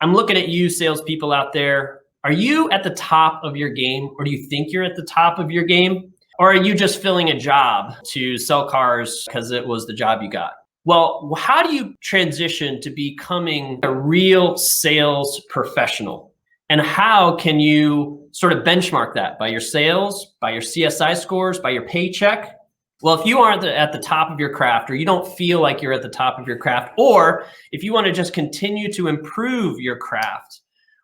I'm looking at you salespeople out there. Are you at the top of your game, or do you think you're at the top of your game? Or are you just filling a job to sell cars because it was the job you got? Well, how do you transition to becoming a real sales professional? And how can you sort of benchmark that by your sales, by your CSI scores, by your paycheck? Well, if you aren't at the top of your craft, or you don't feel like you're at the top of your craft, or if you want to just continue to improve your craft,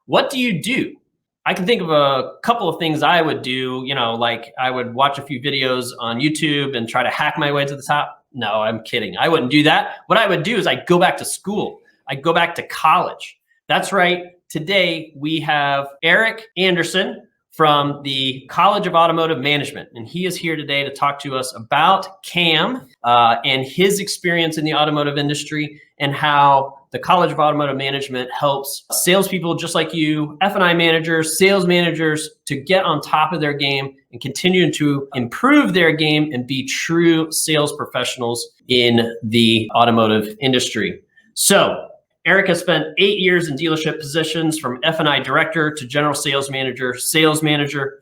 what do you do? I can think of a couple of things I would do, like I would watch a few videos on YouTube and try to hack my way to the top. No, I'm kidding. I wouldn't do that. What I would do is I'd go back to school. I'd go back to college. That's right. Today we have Eric Anderson from the College of Automotive Management, and he is here today to talk to us about CAM and his experience in the automotive industry, and how the College of Automotive Management helps salespeople just like you, F&I managers, sales managers, to get on top of their game and continue to improve their game and be true sales professionals in the automotive industry. So Eric has spent 8 years in dealership positions, from F&I director to general sales manager, sales manager.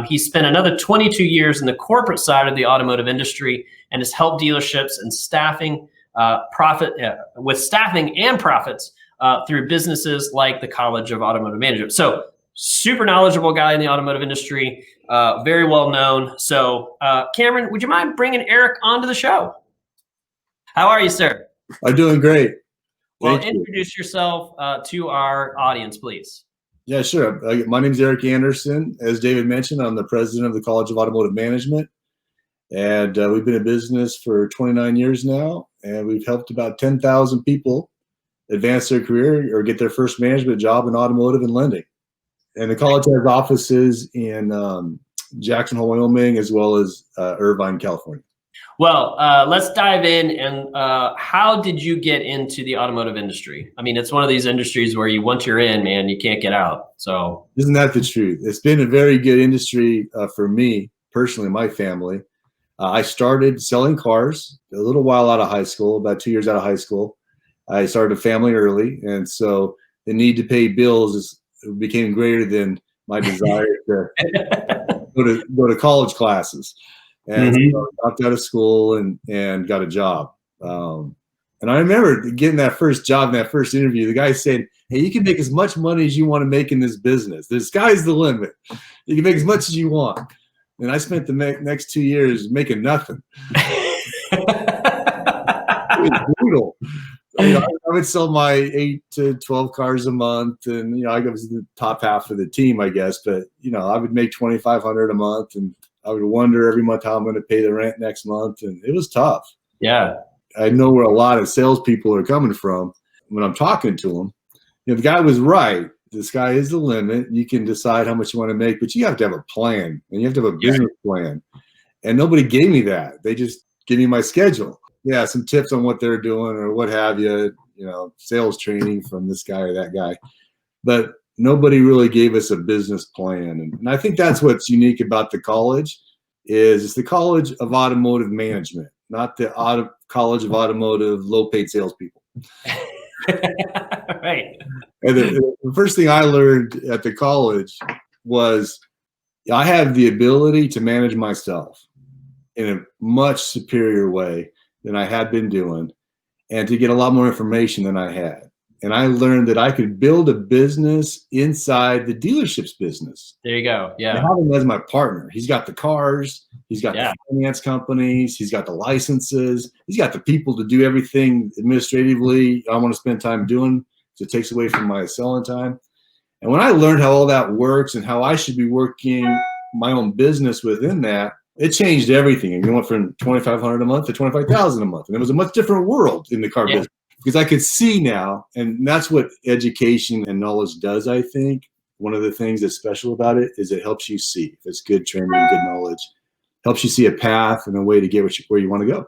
He spent another 22 years in the corporate side of the automotive industry and has helped dealerships and staffing with staffing and profits through businesses like the College of Automotive Management. So super knowledgeable guy in the automotive industry, very well known. So Cameron, would you mind bringing Eric onto the show? How are you, sir? I'm doing great. Well, introduce yourself to our audience, please. Yeah, sure. My name is Eric Anderson. As David mentioned, I'm the president of the College of Automotive Management. And we've been in business for 29 years now. And we've helped about 10,000 people advance their career or get their first management job in automotive and lending. And the college has offices in Jackson Hole, Wyoming, as well as Irvine, California. Well, let's dive in. And how did you get into the automotive industry? I mean, it's one of these industries where once you're in, man, you can't get out. So isn't that the truth? It's been a very good industry for me personally, my family. I started selling cars a little while out of high school, about 2 years out of high school. I started a family early, and so the need to pay bills became greater than my desire to go to college classes. And so I dropped out of school and got a job. And I remember getting that first job in that first interview. The guy said, "Hey, you can make as much money as you want to make in this business. The sky's the limit. You can make as much as you want." And I spent the next 2 years making nothing. It was brutal. I would sell my 8 to 12 cars a month, and I was the top half of the team, I guess. But I would make $2,500 a month, and I would wonder every month how I'm going to pay the rent next month, and it was tough. Yeah, I know where a lot of salespeople are coming from when I'm talking to them. The guy was right. The sky is the limit. You can decide how much you want to make, but you have to have a plan, and you have to have a business plan. And nobody gave me that. They just gave me my schedule. Yeah, some tips on what they're doing or what have you, sales training from this guy or that guy. But nobody really gave us a business plan. And I think that's what's unique about the college is it's the College of Automotive Management, not the College of Automotive low-paid salespeople. Right. And the first thing I learned at the college was I have the ability to manage myself in a much superior way than I had been doing, and to get a lot more information than I had. And I learned that I could build a business inside the dealership's business. There you go. Yeah. I have him as my partner. He's got the cars. He's got the finance companies. He's got the licenses. He's got the people to do everything administratively I want to spend time doing, so it takes away from my selling time. And when I learned how all that works and how I should be working my own business within that, it changed everything. And you went from $2,500 a month to $25,000 a month. And it was a much different world in the car business. Because I could see now, and that's what education and knowledge does, I think. One of the things that's special about it is it helps you see. If it's good training, good knowledge, helps you see a path and a way to get where you want to go.